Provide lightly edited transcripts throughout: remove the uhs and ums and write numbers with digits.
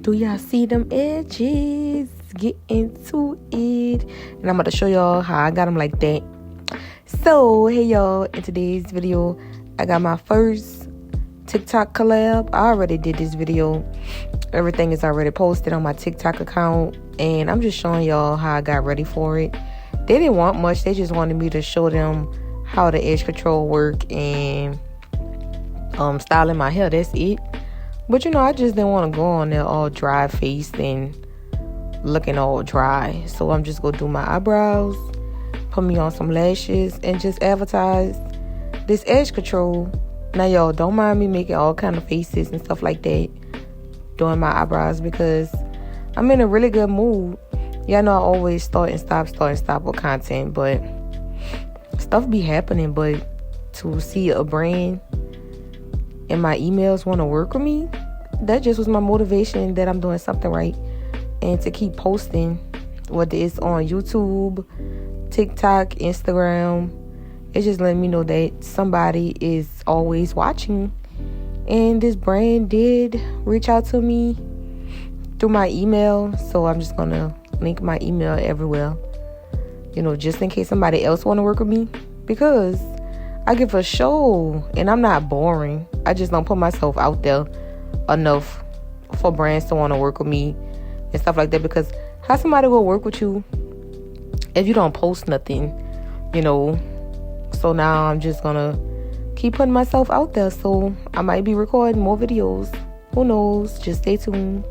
Do y'all see them edges? Get into it. And I'm about to show y'all how I got them like that. So, hey y'all, in today's video, I got my first TikTok collab. I already did this video. Everything is already posted on my TikTok account. And I'm just showing y'all how I got ready for it. They didn't want much. They just wanted me to show them how the edge control work and styling my hair. That's it. But I just didn't want to go on there all dry faced and looking all dry. So I'm just gonna do my eyebrows, put me on some lashes, and just advertise this edge control. Now y'all, don't mind me making all kind of faces and stuff like that doing my eyebrows because I'm in a really good mood. Y'all know I always start and stop with content, but stuff be happening. But to see a brand and my emails want to work with me, that just was my motivation that I'm doing something right. And to keep posting, whether it's on YouTube, TikTok, Instagram, it's just letting me know that somebody is always watching. And this brand did reach out to me through my email, so I'm just gonna link my email everywhere, just in case somebody else want to work with me, because I give a show and I'm not boring. I just don't put myself out there enough for brands to want to work with me and stuff like that, because how somebody will work with you if you don't post nothing, So now I'm just gonna keep putting myself out there. So I might be recording more videos. Who knows? Just stay tuned.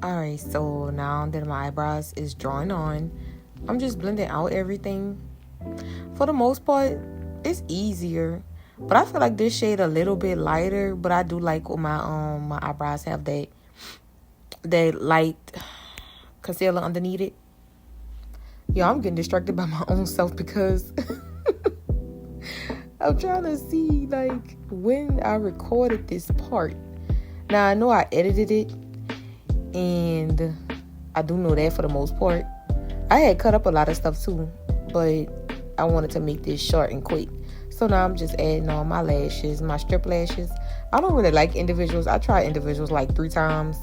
Alright, so now that my eyebrows is drawing on, I'm just blending out everything. For the most part, it's easier. But I feel like this shade a little bit lighter, but I do like when my eyebrows have that light concealer underneath it. Yeah, I'm getting distracted by my own self because I'm trying to see when I recorded this part. Now I know I edited it, and I do know that for the most part. I had cut up a lot of stuff too, but I wanted to make this short and quick. So now I'm just adding on my lashes, my strip lashes. I don't really like individuals. I tried individuals like 3 times,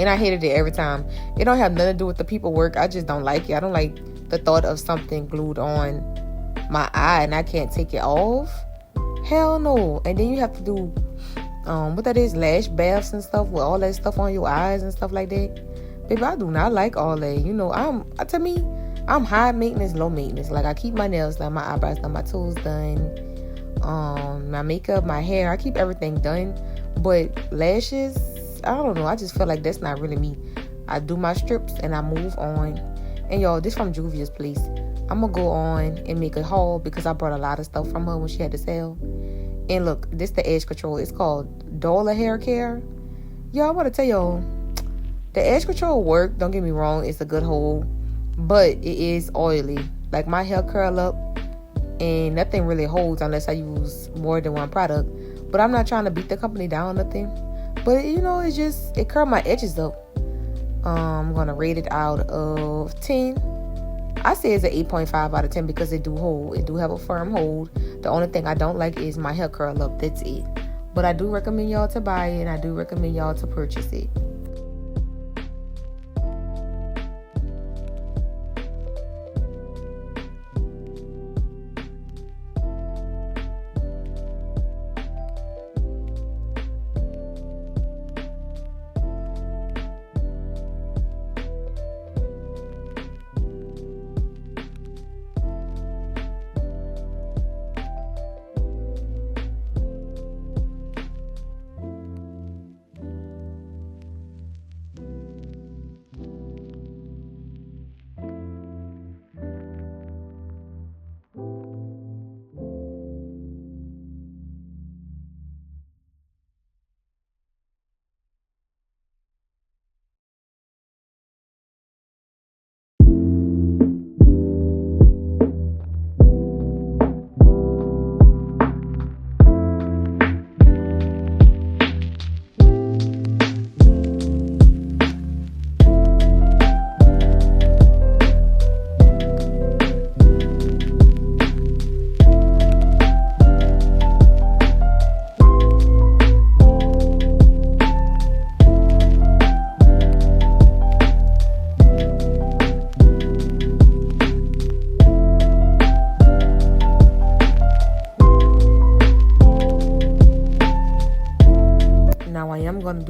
and I hated it every time. It don't have nothing to do with the people work. I just don't like it. I don't like the thought of something glued on my eye and I can't take it off. Hell no. And then you have to do what that is, lash baths and stuff with all that stuff on your eyes and stuff like that. Baby, I do not like all that. To me, I'm high maintenance, low maintenance. Like, I keep my nails done, my eyebrows done, my toes done, my makeup, my hair. I keep everything done. But lashes, I don't know. I just feel like that's not really me. I do my strips and I move on. And y'all, this from Juvia's place. I'm gonna go on and make a haul because I brought a lot of stuff from her when she had to sell. And look, this the edge control. It's called Dollar Hair Care. Y'all, I want to tell y'all, the edge control work. Don't get me wrong, it's a good hold, but it is oily. Like, my hair curl up and nothing really holds unless I use more than one product. But I'm not trying to beat the company down or nothing. But it curled my edges up. I'm gonna rate it out of 10. I say it's an 8.5 out of 10 because it do hold. It do have a firm hold. The only thing I don't like is my hair curl up. That's it. But I do recommend y'all to buy it, and I do recommend y'all to purchase it.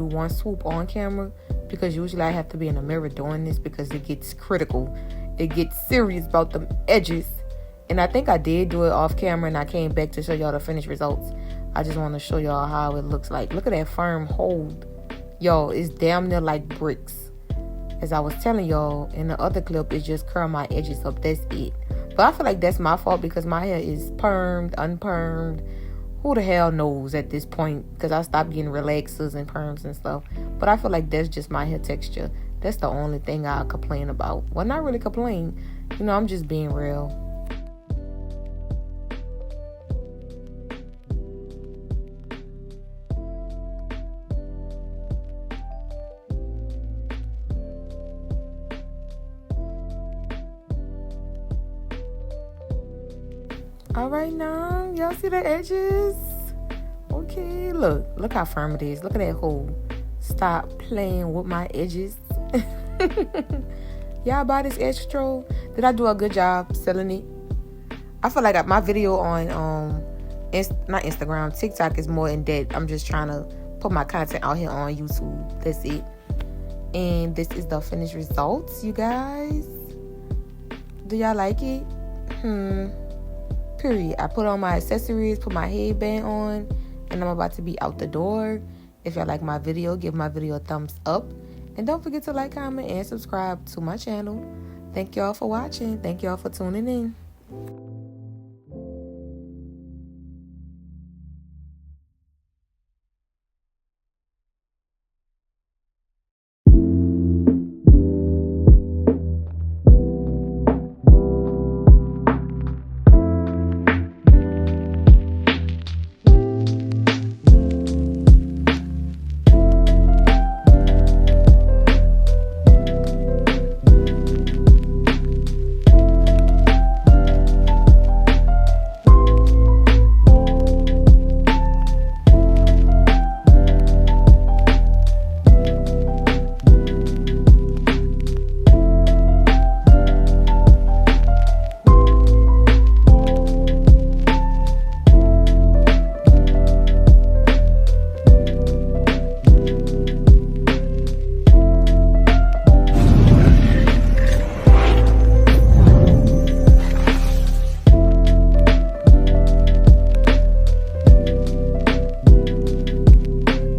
do one swoop on camera, because usually I have to be in the mirror doing this because it gets critical. It gets serious about the edges. And I think I did do it off camera and I came back to show y'all the finished results. I just want to show y'all how it looks like. Look at that firm hold. Yo, it's damn near like bricks. As I was telling y'all in the other clip, it's just curl my edges up. That's it. But I feel like that's my fault because my hair is permed, unpermed. Who the hell knows at this point? Because I stopped getting relaxers and perms and stuff. But I feel like that's just my hair texture. That's the only thing I complain about. Well, not really complain. You know, I'm just being real. All right, now y'all see the edges? Okay, look how firm it is. Look at that hole. Stop playing with my edges. Y'all buy this edge control? Did I do a good job selling it? I feel like my video on not Instagram, TikTok is more in depth. I'm just trying to put my content out here on YouTube. That's it. And this is the finished results, you guys. Do y'all like it? Period. I put on my accessories, put my headband on, and I'm about to be out the door. If y'all like my video, give my video a thumbs up. And don't forget to like, comment, and subscribe to my channel. Thank y'all for watching. Thank y'all for tuning in.